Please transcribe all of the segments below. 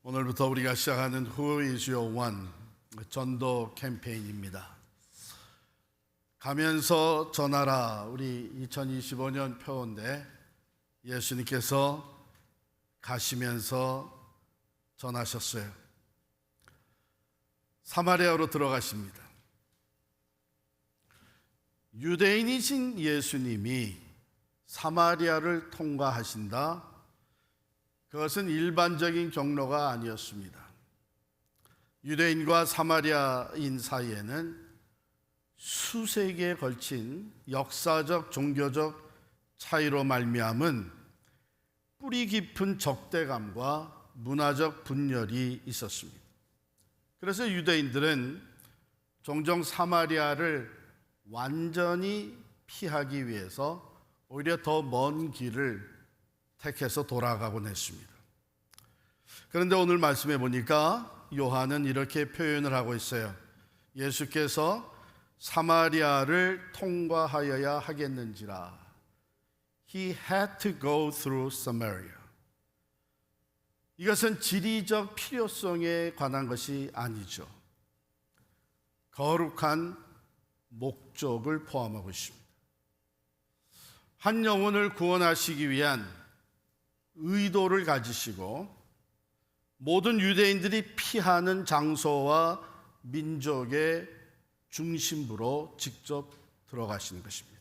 오늘부터 우리가 시작하는 Who is your one 전도 캠페인입니다. 가면서 전하라, 우리 2025년 표어인데 예수님께서 가시면서 전하셨어요. 사마리아로 들어가십니다. 유대인이신 예수님이 사마리아를 통과하신다. 그것은 일반적인 경로가 아니었습니다. 유대인과 사마리아인 사이에는 수세기에 걸친 역사적, 종교적 차이로 말미암은 뿌리 깊은 적대감과 문화적 분열이 있었습니다. 그래서 유대인들은 종종 사마리아를 완전히 피하기 위해서 오히려 더 먼 길을 택해서 돌아가곤 했습니다. 그런데 오늘 말씀해 보니까 요한은 이렇게 표현을 하고 있어요. 예수께서 사마리아를 통과하여야 하겠는지라. He had to go through Samaria. 이것은 지리적 필요성에 관한 것이 아니죠. 거룩한 목적을 포함하고 있습니다. 한 영혼을 구원하시기 위한 의도를 가지시고 모든 유대인들이 피하는 장소와 민족의 중심부로 직접 들어가시는 것입니다.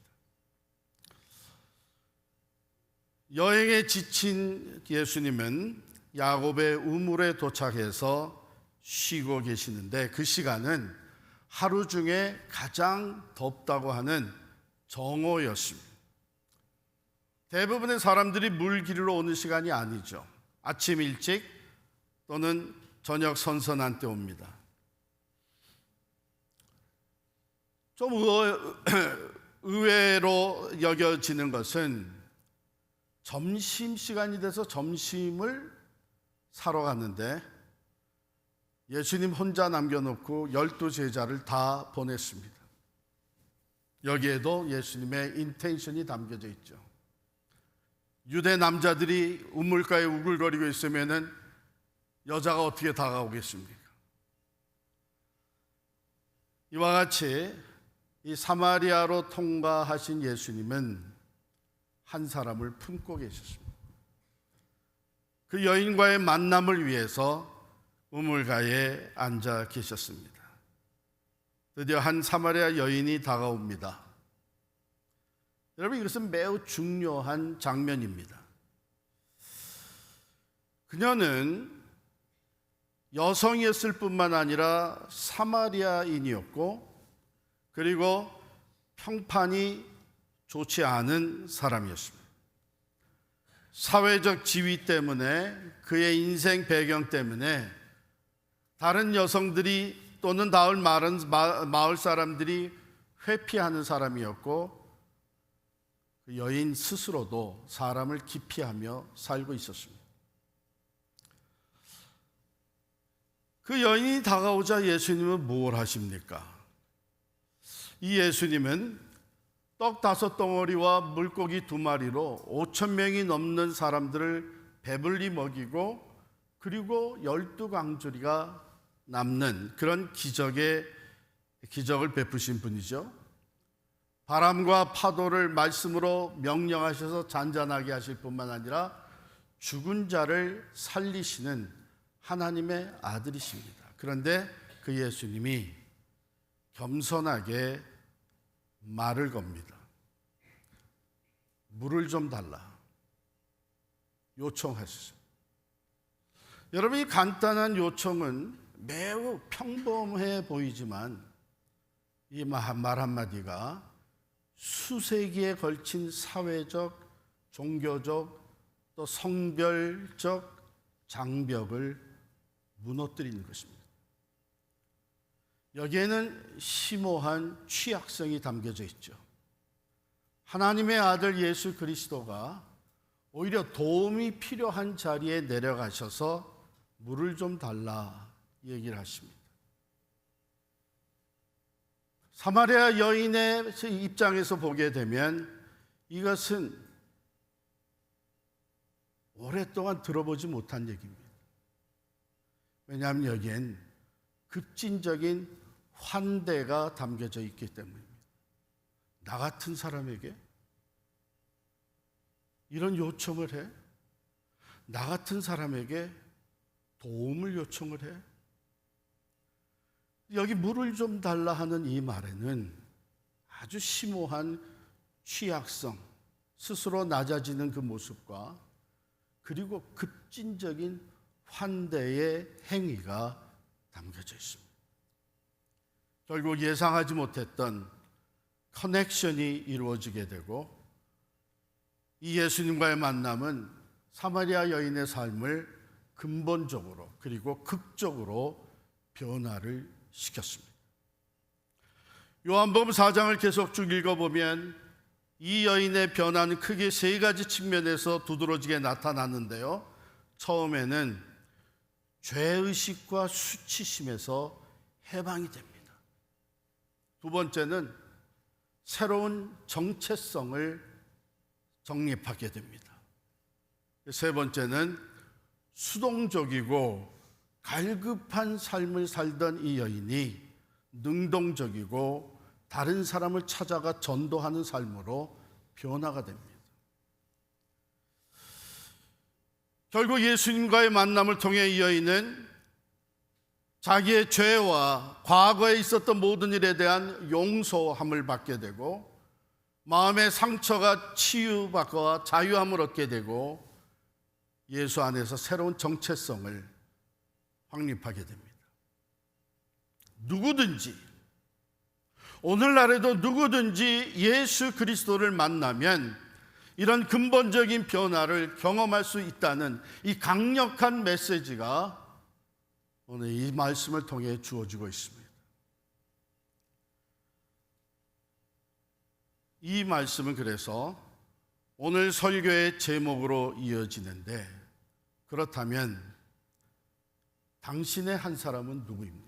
여행에 지친 예수님은 야곱의 우물에 도착해서 쉬고 계시는데 그 시간은 하루 중에 가장 덥다고 하는 정오였습니다. 대부분의 사람들이 물 기르러 오는 시간이 아니죠. 아침 일찍 또는 저녁 선선한 때 옵니다. 좀 의외로 여겨지는 것은 점심시간이 돼서 점심을 사러 갔는데 예수님 혼자 남겨놓고 12제자를 다 보냈습니다. 여기에도 예수님의 인텐션이 담겨져 있죠. 유대 남자들이 우물가에 우글거리고 있으면은 여자가 어떻게 다가오겠습니까? 이와 같이 이 사마리아로 통과하신 예수님은 한 사람을 품고 계셨습니다. 그 여인과의 만남을 위해서 우물가에 앉아 계셨습니다. 드디어 한 사마리아 여인이 다가옵니다. 여러분, 이것은 매우 중요한 장면입니다. 그녀는 여성이었을 뿐만 아니라 사마리아인이었고 그리고 평판이 좋지 않은 사람이었습니다. 사회적 지위 때문에, 그의 인생 배경 때문에 다른 여성들이 또는 마을 사람들이 회피하는 사람이었고 그 여인 스스로도 사람을 기피하며 살고 있었습니다. 그 여인이 다가오자 예수님은 뭘 하십니까? 이 예수님은 떡 5덩어리와 물고기 2마리로 5,000명이 넘는 사람들을 배불리 먹이고 그리고 12강주리가 남는 그런 기적을 베푸신 분이죠. 바람과 파도를 말씀으로 명령하셔서 잔잔하게 하실 뿐만 아니라 죽은 자를 살리시는 하나님의 아들이십니다. 그런데 그 예수님이 겸손하게 말을 겁니다. 물을 좀 달라 요청하셨어요. 여러분, 이 간단한 요청은 매우 평범해 보이지만 이 말 한마디가 수세기에 걸친 사회적, 종교적, 또 성별적 장벽을 무너뜨리는 것입니다. 여기에는 심오한 취약성이 담겨져 있죠. 하나님의 아들 예수 그리스도가 오히려 도움이 필요한 자리에 내려가셔서 물을 좀 달라 얘기를 하십니다. 사마리아 여인의 입장에서 보게 되면 이것은 오랫동안 들어보지 못한 얘기입니다. 왜냐하면 여기엔 급진적인 환대가 담겨져 있기 때문입니다. 나 같은 사람에게 이런 요청을 해? 나 같은 사람에게 도움을 요청을 해? 여기 물을 좀 달라 하는 이 말에는 아주 심오한 취약성, 스스로 낮아지는 그 모습과 그리고 급진적인 환대의 행위가 담겨져 있습니다. 결국 예상하지 못했던 커넥션이 이루어지게 되고 이 예수님과의 만남은 사마리아 여인의 삶을 근본적으로 그리고 극적으로 변화를 시켰습니다. 요한복음 4장을 계속 쭉 읽어보면 이 여인의 변화는 크게 세 가지 측면에서 두드러지게 나타났는데요. 처음에는 죄의식과 수치심에서 해방이 됩니다. 두 번째는 새로운 정체성을 정립하게 됩니다. 세 번째는 수동적이고 갈급한 삶을 살던 이 여인이 능동적이고 다른 사람을 찾아가 전도하는 삶으로 변화가 됩니다. 결국 예수님과의 만남을 통해 이 여인은 자기의 죄와 과거에 있었던 모든 일에 대한 용서함을 받게 되고 마음의 상처가 치유받고 자유함을 얻게 되고 예수 안에서 새로운 정체성을 확립하게 됩니다. 누구든지 오늘날에도 누구든지 예수 그리스도를 만나면 이런 근본적인 변화를 경험할 수 있다는 이 강력한 메시지가 오늘 이 말씀을 통해 주어지고 있습니다. 이 말씀은 그래서 오늘 설교의 제목으로 이어지는데, 그렇다면 당신의 한 사람은 누구입니까?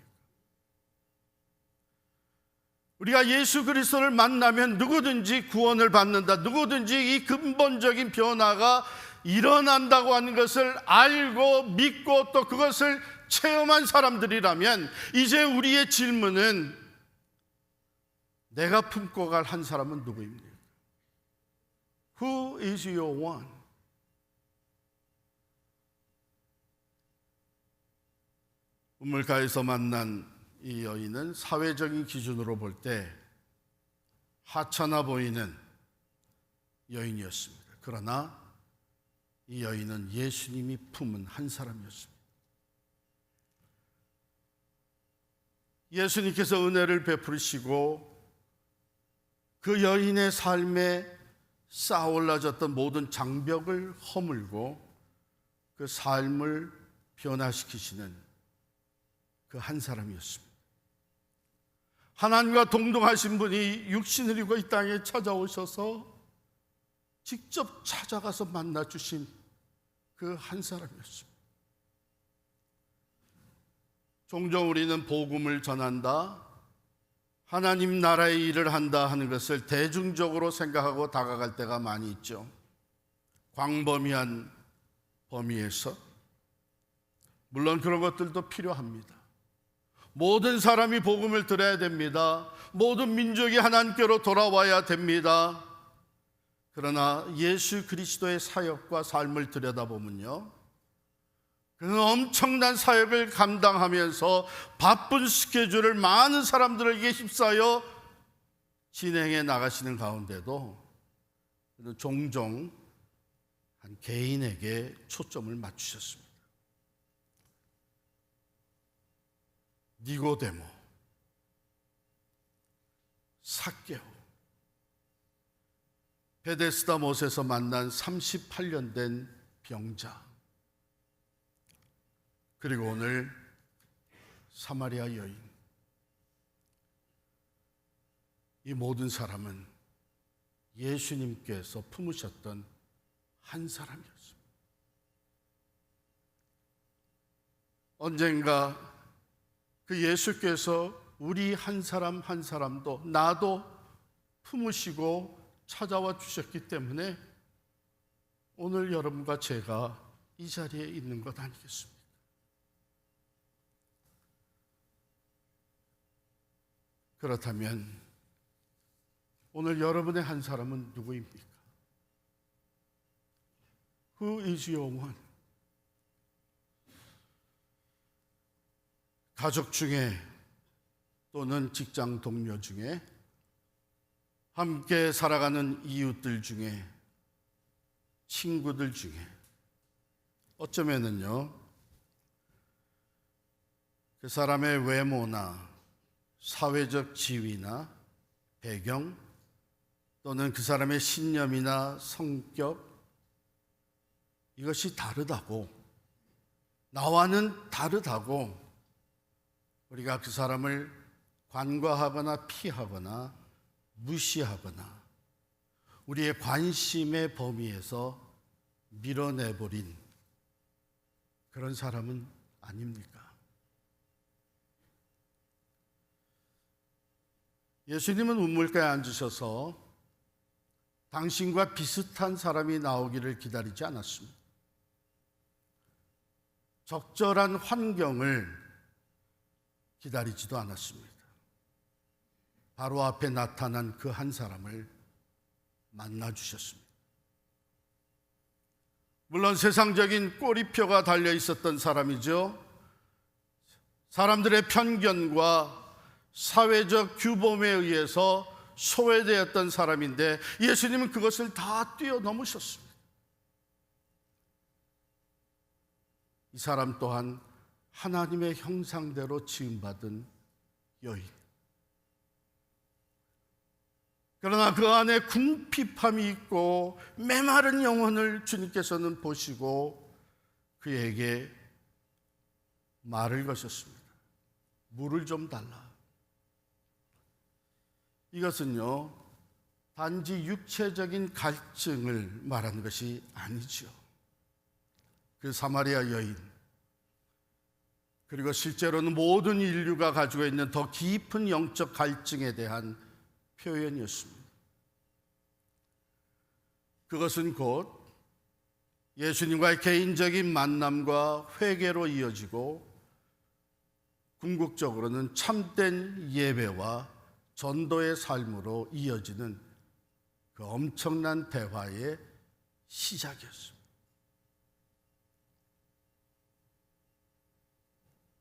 우리가 예수 그리스도를 만나면 누구든지 구원을 받는다, 누구든지 이 근본적인 변화가 일어난다고 하는 것을 알고 믿고 또 그것을 체험한 사람들이라면 이제 우리의 질문은 내가 품고 갈 한 사람은 누구입니까? Who is your one? 우물가에서 만난 이 여인은 사회적인 기준으로 볼 때 하찮아 보이는 여인이었습니다. 그러나 이 여인은 예수님이 품은 한 사람이었습니다. 예수님께서 은혜를 베푸시고 그 여인의 삶에 쌓아올라졌던 모든 장벽을 허물고 그 삶을 변화시키시는 그 한 사람이었습니다. 하나님과 동등하신 분이 육신을 입고 이 땅에 찾아오셔서 직접 찾아가서 만나주신 그 한 사람이었습니다. 종종 우리는 복음을 전한다, 하나님 나라의 일을 한다 하는 것을 대중적으로 생각하고 다가갈 때가 많이 있죠. 광범위한 범위에서. 물론 그런 것들도 필요합니다. 모든 사람이 복음을 들어야 됩니다. 모든 민족이 하나님께로 돌아와야 됩니다. 그러나 예수 그리스도의 사역과 삶을 들여다보면요, 그는 엄청난 사역을 감당하면서 바쁜 스케줄을 많은 사람들에게 휩싸여 진행해 나가시는 가운데도 그는 종종 한 개인에게 초점을 맞추셨습니다. 니고데모, 삭개오, 베데스다 못에서 만난 38년 된 병자, 그리고 오늘 사마리아 여인, 이 모든 사람은 예수님께서 품으셨던 한 사람이었습니다. 언젠가 그 예수께서 우리 한 사람 한 사람도 나도 품으시고 찾아와 주셨기 때문에 오늘 여러분과 제가 이 자리에 있는 것 아니겠습니까? 그렇다면 오늘 여러분의 한 사람은 누구입니까? Who is your one? 가족 중에 또는 직장 동료 중에 함께 살아가는 이웃들 중에 친구들 중에 어쩌면은요 그 사람의 외모나 사회적 지위나 배경 또는 그 사람의 신념이나 성격 이것이 다르다고 나와는 다르다고 우리가 그 사람을 관과하거나 피하거나 무시하거나 우리의 관심의 범위에서 밀어내버린 그런 사람은 아닙니까? 예수님은 우물가에 앉으셔서 당신과 비슷한 사람이 나오기를 기다리지 않았습니다. 적절한 환경을 기다리지도 않았습니다. 바로 앞에 나타난 그 한 사람을 만나 주셨습니다. 물론 세상적인 꼬리표가 달려 있었던 사람이죠. 사람들의 편견과 사회적 규범에 의해서 소외되었던 사람인데 예수님은 그것을 다 뛰어넘으셨습니다. 이 사람 또한 하나님의 형상대로 지음받은 여인. 그러나 그 안에 궁핍함이 있고 메마른 영혼을 주님께서는 보시고 그에게 말을 거셨습니다. 물을 좀 달라. 이것은요 단지 육체적인 갈증을 말하는 것이 아니죠. 그 사마리아 여인 그리고 실제로는 모든 인류가 가지고 있는 더 깊은 영적 갈증에 대한 표현이었습니다. 그것은 곧 예수님과의 개인적인 만남과 회개로 이어지고 궁극적으로는 참된 예배와 전도의 삶으로 이어지는 그 엄청난 대화의 시작이었습니다.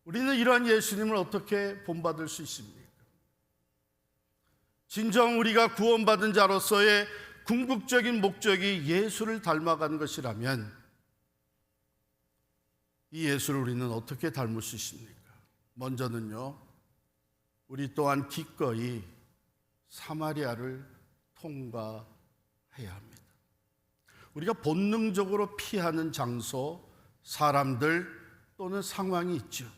우리는 이러한 예수님을 어떻게 본받을 수 있습니까? 진정 우리가 구원받은 자로서의 궁극적인 목적이 예수를 닮아가는 것이라면 이 예수를 우리는 어떻게 닮을 수 있습니까? 먼저는요, 우리 또한 기꺼이 사마리아를 통과해야 합니다. 우리가 본능적으로 피하는 장소, 사람들 또는 상황이 있죠.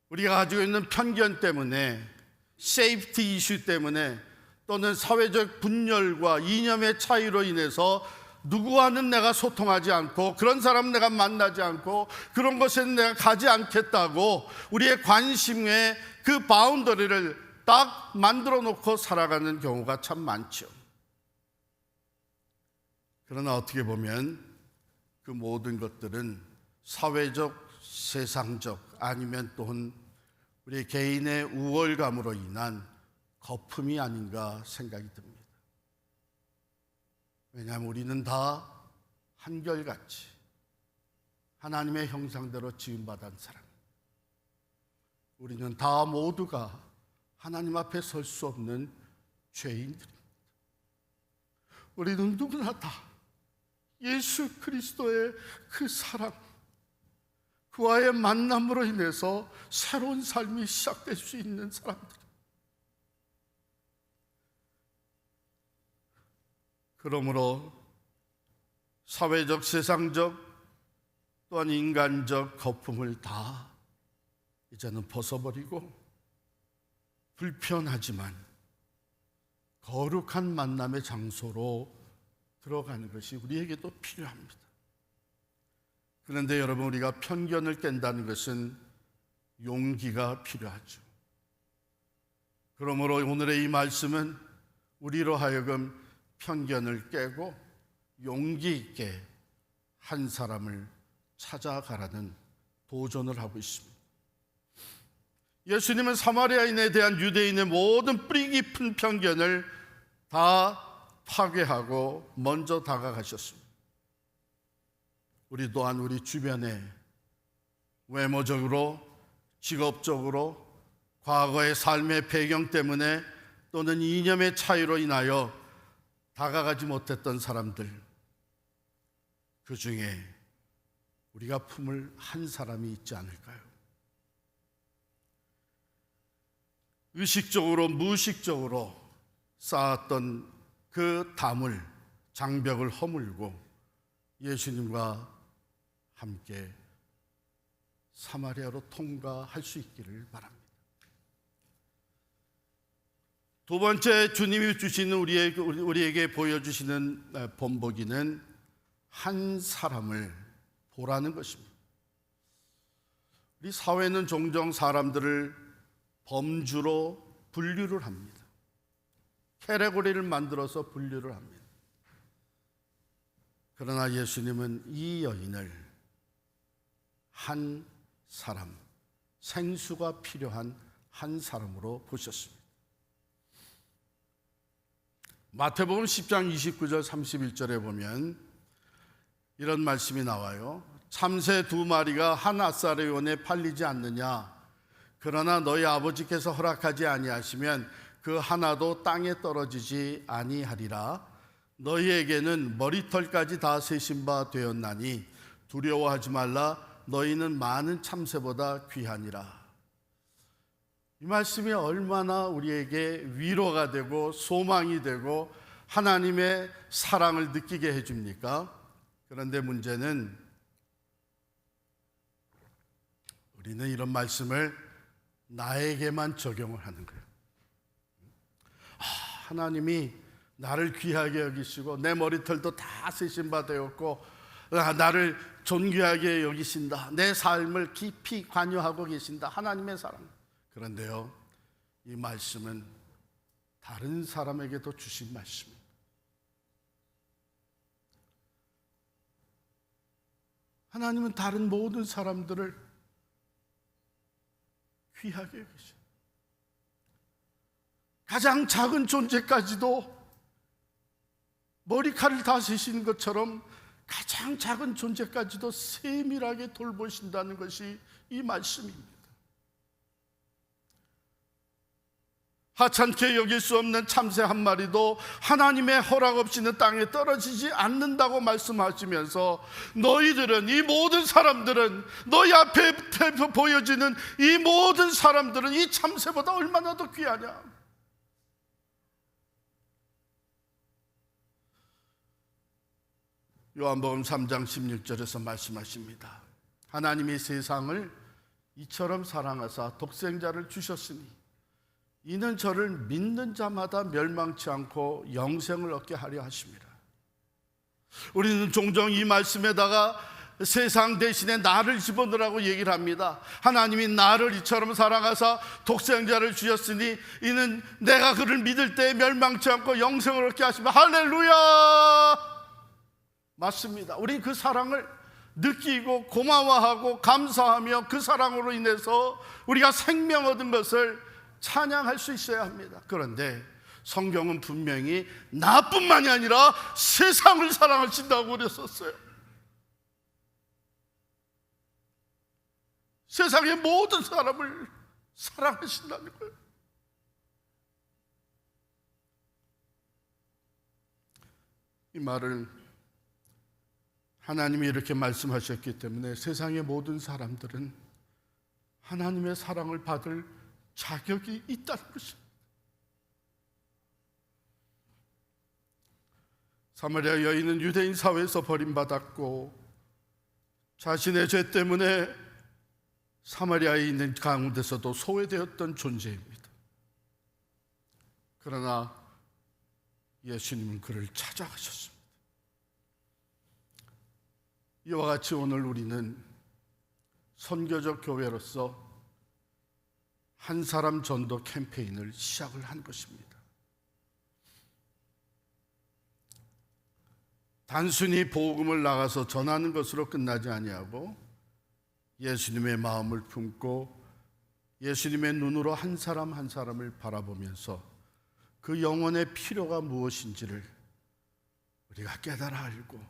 우리가 가지고 있는 편견 때문에, 세이프티 이슈 때문에 또는 사회적 분열과 이념의 차이로 인해서 누구와는 내가 소통하지 않고 그런 사람은 내가 만나지 않고 그런 곳에는 내가 가지 않겠다고 우리의 관심의 그 바운더리를 딱 만들어 놓고 살아가는 경우가 참 많죠. 그러나 어떻게 보면 그 모든 것들은 사회적, 세상적 아니면 또한 우리 개인의 우월감으로 인한 거품이 아닌가 생각이 듭니다. 왜냐하면 우리는 다 한결같이 하나님의 형상대로 지음받은 사람, 우리는 다 모두가 하나님 앞에 설 수 없는 죄인들입니다. 우리는 누구나 다 예수 그리스도의 그 사랑, 그와의 만남으로 인해서 새로운 삶이 시작될 수 있는 사람들. 그러므로 사회적, 세상적 또한 인간적 거품을 다 이제는 벗어버리고 불편하지만 거룩한 만남의 장소로 들어가는 것이 우리에게도 필요합니다. 그런데 여러분, 우리가 편견을 깬다는 것은 용기가 필요하죠. 그러므로 오늘의 이 말씀은 우리로 하여금 편견을 깨고 용기 있게 한 사람을 찾아가라는 도전을 하고 있습니다. 예수님은 사마리아인에 대한 유대인의 모든 뿌리 깊은 편견을 다 파괴하고 먼저 다가가셨습니다. 우리 또한 우리 주변에 외모적으로, 직업적으로, 과거의 삶의 배경 때문에 또는 이념의 차이로 인하여 다가가지 못했던 사람들, 그 중에 우리가 품을 한 사람이 있지 않을까요? 의식적으로 무의식적으로 쌓았던 그 담을, 장벽을 허물고 예수님과 함께 사마리아로 통과할 수 있기를 바랍니다. 두 번째, 주님이 주시는 우리에게 보여주시는 본보기는 한 사람을 보라는 것입니다. 우리 사회는 종종 사람들을 범주로 분류를 합니다. 캐테고리를 만들어서 분류를 합니다. 그러나 예수님은 이 여인을 한 사람, 생수가 필요한 한 사람으로 보셨습니다. 마태복음 10장 29절 31절에 보면 이런 말씀이 나와요. 참새 2마리가 한 앗사르온에 팔리지 않느냐? 그러나 너희 아버지께서 허락하지 아니하시면 그 하나도 땅에 떨어지지 아니하리라. 너희에게는 머리털까지 다 세신 바 되었나니 두려워하지 말라. 너희는 많은 참새보다 귀하니라. 이 말씀이 얼마나 우리에게 위로가 되고 소망이 되고 하나님의 사랑을 느끼게 해줍니까? 그런데 문제는 우리는 이런 말씀을 나에게만 적용을 하는 거예요. 하나님이 나를 귀하게 여기시고 내 머리털도 다 세신 바 되었고 나를 존귀하게 여기신다. 내 삶을 깊이 관여하고 계신다. 하나님의 사랑. 그런데요, 이 말씀은 다른 사람에게도 주신 말씀입니다. 하나님은 다른 모든 사람들을 귀하게 여기십니다. 가장 작은 존재까지도 머리카락을 다 세시는 것처럼 가장 작은 존재까지도 세밀하게 돌보신다는 것이 이 말씀입니다. 하찮게 여길 수 없는 참새 한 마리도 하나님의 허락 없이는 땅에 떨어지지 않는다고 말씀하시면서 너희들은, 이 모든 사람들은, 너희 앞에 보여지는 이 모든 사람들은 이 참새보다 얼마나 더 귀하냐? 요한복음 3장 16절에서 말씀하십니다. 하나님이 세상을 이처럼 사랑하사 독생자를 주셨으니 이는 저를 믿는 자마다 멸망치 않고 영생을 얻게 하려 하십니다. 우리는 종종 이 말씀에다가 세상 대신에 나를 집어넣으라고 얘기를 합니다. 하나님이 나를 이처럼 사랑하사 독생자를 주셨으니 이는 내가 그를 믿을 때 멸망치 않고 영생을 얻게 하십니다. 할렐루야! 맞습니다. 우리 그 사랑을 느끼고 고마워하고 감사하며 그 사랑으로 인해서 우리가 생명 얻은 것을 찬양할 수 있어야 합니다. 그런데 성경은 분명히 나뿐만이 아니라 세상을 사랑하신다고 그랬었어요. 세상의 모든 사람을 사랑하신다는 거예요. 이 말을 하나님이 이렇게 말씀하셨기 때문에 세상의 모든 사람들은 하나님의 사랑을 받을 자격이 있다는 것입니다. 사마리아 여인은 유대인 사회에서 버림받았고 자신의 죄 때문에 사마리아에 있는 가운데서도 소외되었던 존재입니다. 그러나 예수님은 그를 찾아가셨습니다. 이와 같이 오늘 우리는 선교적 교회로서 한 사람 전도 캠페인을 시작을 한 것입니다. 단순히 복음을 나가서 전하는 것으로 끝나지 아니하고 예수님의 마음을 품고 예수님의 눈으로 한 사람 한 사람을 바라보면서 그 영혼의 필요가 무엇인지를 우리가 깨달아 알고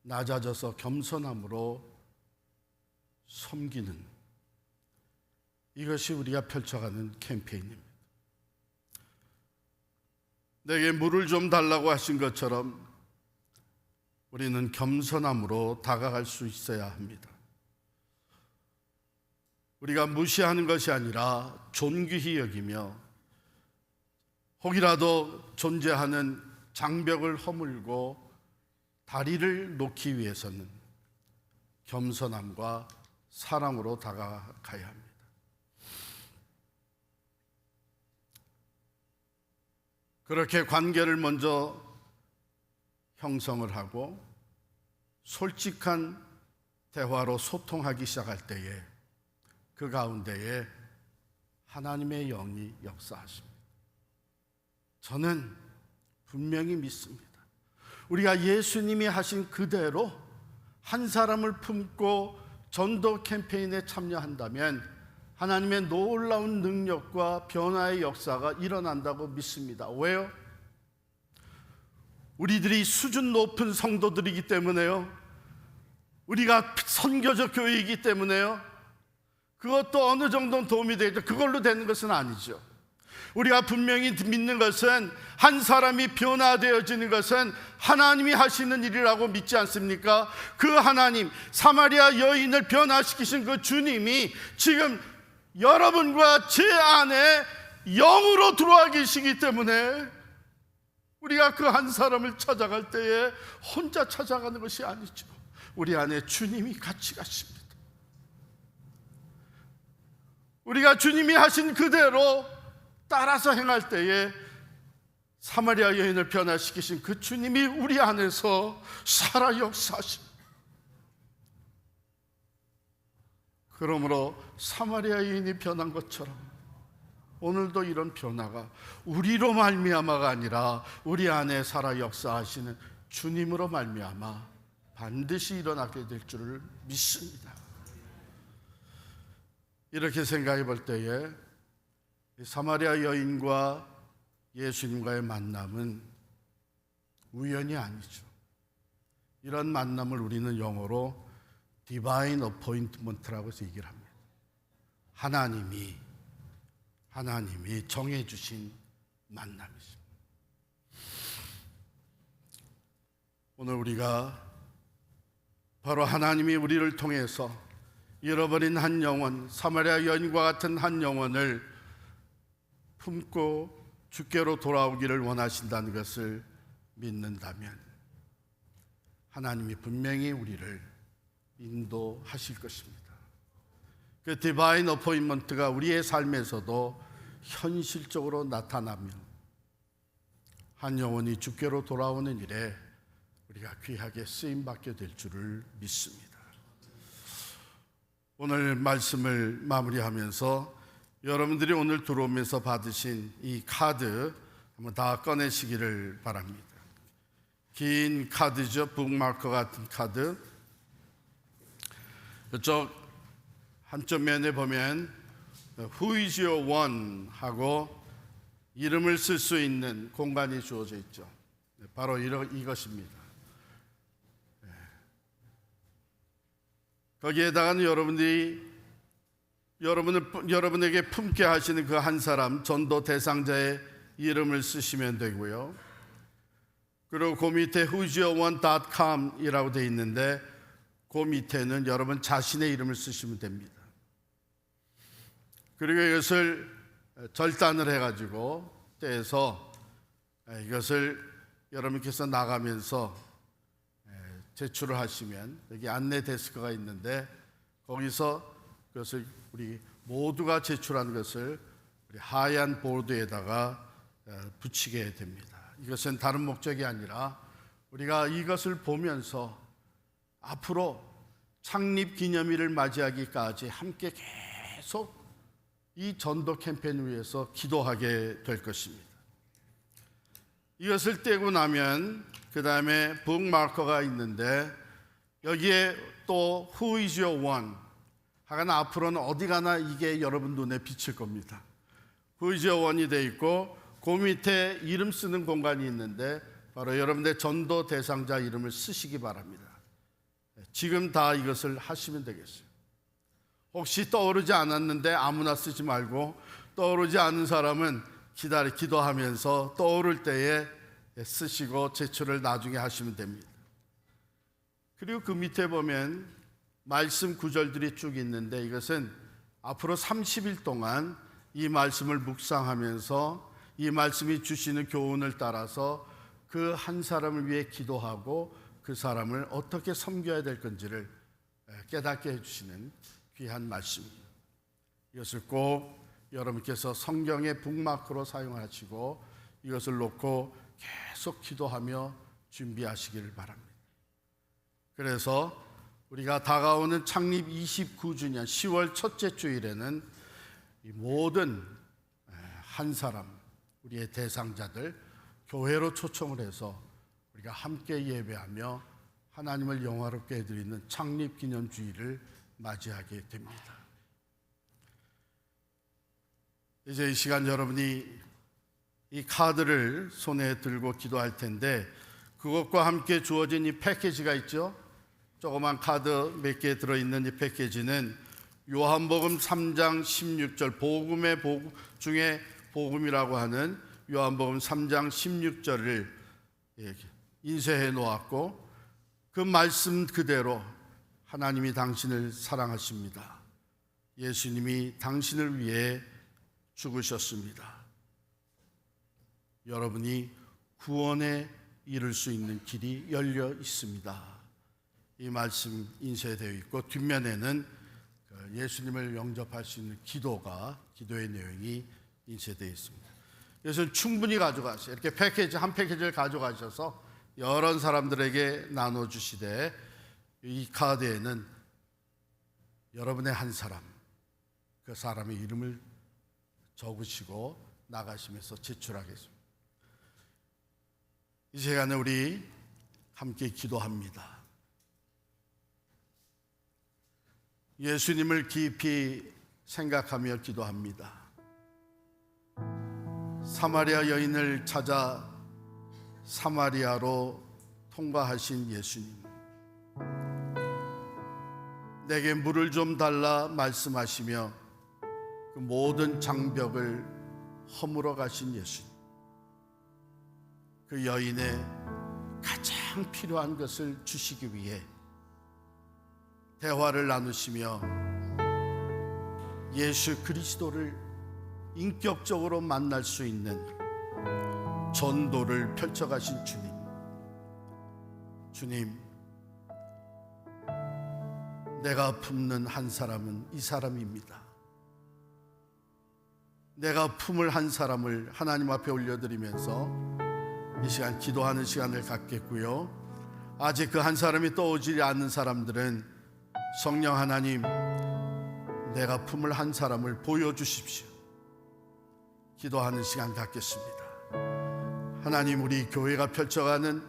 낮아져서 겸손함으로 섬기는, 이것이 우리가 펼쳐가는 캠페인입니다. 내게 물을 좀 달라고 하신 것처럼 우리는 겸손함으로 다가갈 수 있어야 합니다. 우리가 무시하는 것이 아니라 존귀히 여기며 혹이라도 존재하는 장벽을 허물고 다리를 놓기 위해서는 겸손함과 사랑으로 다가가야 합니다. 그렇게 관계를 먼저 형성을 하고 솔직한 대화로 소통하기 시작할 때에 그 가운데에 하나님의 영이 역사하십니다. 저는 분명히 믿습니다. 우리가 예수님이 하신 그대로 한 사람을 품고 전도 캠페인에 참여한다면 하나님의 놀라운 능력과 변화의 역사가 일어난다고 믿습니다. 왜요? 우리들이 수준 높은 성도들이기 때문에요. 우리가 선교적 교회이기 때문에요. 그것도 어느 정도는 도움이 되겠죠. 그걸로 되는 것은 아니죠. 우리가 분명히 믿는 것은 한 사람이 변화되어지는 것은 하나님이 하시는 일이라고 믿지 않습니까? 그 하나님, 사마리아 여인을 변화시키신 그 주님이 지금 여러분과 제 안에 영으로 들어와 계시기 때문에 우리가 그 한 사람을 찾아갈 때에 혼자 찾아가는 것이 아니죠. 우리 안에 주님이 같이 가십니다. 우리가 주님이 하신 그대로 따라서 행할 때에 사마리아 여인을 변화시키신 그 주님이 우리 안에서 살아 역사하십니다. 그러므로 사마리아 여인이 변한 것처럼 오늘도 이런 변화가 우리로 말미암아가 아니라 우리 안에 살아 역사하시는 주님으로 말미암아 반드시 일어나게 될 줄을 믿습니다. 이렇게 생각해 볼 때에 사마리아 여인과 예수님과의 만남은 우연이 아니죠. 이런 만남을 우리는 영어로 디바인 어포인트먼트라고 얘기를 합니다. 하나님이 정해주신 만남이죠. 오늘 우리가 바로 하나님이 우리를 통해서 잃어버린 한 영혼, 사마리아 여인과 같은 한 영혼을 품고 주께로 돌아오기를 원하신다는 것을 믿는다면 하나님이 분명히 우리를 인도하실 것입니다. 그 디바인 어포인먼트가 우리의 삶에서도 현실적으로 나타나면 한 영혼이 주께로 돌아오는 일에 우리가 귀하게 쓰임받게 될 줄을 믿습니다. 오늘 말씀을 마무리하면서 여러분들이 오늘 들어오면서 받으신 이 카드 한번 다 꺼내시기를 바랍니다. 긴 카드죠. 북마커 같은 카드. 이쪽 한쪽 면에 보면 Who is your one? 하고 이름을 쓸 수 있는 공간이 주어져 있죠. 바로 이것입니다. 거기에다가는 여러분에게 품게 하시는 그 한 사람 전도 대상자의 이름을 쓰시면 되고요. 그리고 그 밑에 who'syourone.com 이라고 되어 있는데 그 밑에는 여러분 자신의 이름을 쓰시면 됩니다. 그리고 이것을 절단을 해가지고 떼서 이것을 여러분께서 나가면서 제출을 하시면 여기 안내 데스크가 있는데 거기서 그것을 우리 모두가 제출한 것을 우리 하얀 보드에다가 붙이게 됩니다. 이것은 다른 목적이 아니라 우리가 이것을 보면서 앞으로 창립 기념일을 맞이하기까지 함께 계속 이 전도 캠페인을 위해서 기도하게 될 것입니다. 이것을 떼고 나면 그 다음에 북마커가 있는데 여기에 또 Who is your one? 하여간 앞으로는 어디 가나 이게 여러분 눈에 비칠 겁니다. 구의지어원이 돼 있고 그 밑에 이름 쓰는 공간이 있는데 바로 여러분의 전도 대상자 이름을 쓰시기 바랍니다. 지금 다 이것을 하시면 되겠어요. 혹시 떠오르지 않았는데 아무나 쓰지 말고, 떠오르지 않은 사람은 기도하면서 떠오를 때에 쓰시고 제출을 나중에 하시면 됩니다. 그리고 그 밑에 보면 말씀 구절들이 쭉 있는데, 이것은 앞으로 30일 동안 이 말씀을 묵상하면서 이 말씀이 주시는 교훈을 따라서 그 한 사람을 위해 기도하고 그 사람을 어떻게 섬겨야 될 건지를 깨닫게 해주시는 귀한 말씀입니다. 이것을 꼭 여러분께서 성경의 북마크로 사용하시고 이것을 놓고 계속 기도하며 준비하시기를 바랍니다. 그래서 우리가 다가오는 창립 29주년 10월 첫째 주일에는 이 모든 한 사람, 우리의 대상자들 교회로 초청을 해서 우리가 함께 예배하며 하나님을 영화롭게 해드리는 창립기념주일을 맞이하게 됩니다. 이제 이 시간 여러분이 이 카드를 손에 들고 기도할 텐데, 그것과 함께 주어진 이 패키지가 있죠. 조그만 카드 몇 개 들어있는 이 패키지는 요한복음 3장 16절, 복음의 복음 중에 복음이라고 하는 요한복음 3장 16절을 인쇄해 놓았고, 그 말씀 그대로 하나님이 당신을 사랑하십니다. 예수님이 당신을 위해 죽으셨습니다. 여러분이 구원에 이를 수 있는 길이 열려 있습니다. 이 말씀 인쇄되어 있고, 뒷면에는 예수님을 영접할 수 있는 기도의 내용이 인쇄되어 있습니다. 그래서 충분히 가져가세요. 이렇게 한 패키지를 가져가셔서 여러 사람들에게 나눠주시되, 이 카드에는 여러분의 한 사람, 그 사람의 이름을 적으시고 나가시면서 제출하겠습니다. 이 시간에 우리 함께 기도합니다. 예수님을 깊이 생각하며 기도합니다. 사마리아 여인을 찾아 사마리아로 통과하신 예수님, 내게 물을 좀 달라 말씀하시며 그 모든 장벽을 허물어 가신 예수님, 그 여인의 가장 필요한 것을 주시기 위해 대화를 나누시며 예수 그리스도를 인격적으로 만날 수 있는 전도를 펼쳐가신 주님, 내가 품는 한 사람은 이 사람입니다. 내가 품을 한 사람을 하나님 앞에 올려드리면서 이 시간 기도하는 시간을 갖겠고요. 아직 그 한 사람이 떠오지 않는 사람들은 성령 하나님, 내가 품을 한 사람을 보여주십시오. 기도하는 시간 갖겠습니다. 하나님, 우리 교회가 펼쳐가는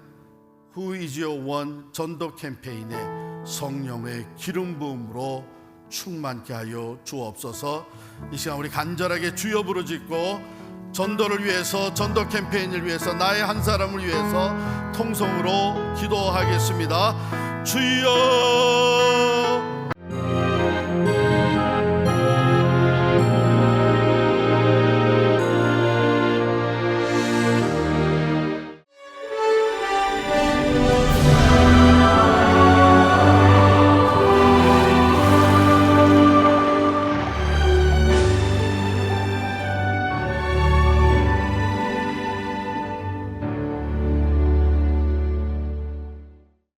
Who is your one 전도 캠페인에 성령의 기름 부음으로 충만케 하여 주옵소서. 이 시간 우리 간절하게 주여 부르짖고 전도를 위해서, 전도 캠페인을 위해서, 나의 한 사람을 위해서 통성으로 기도하겠습니다. 주여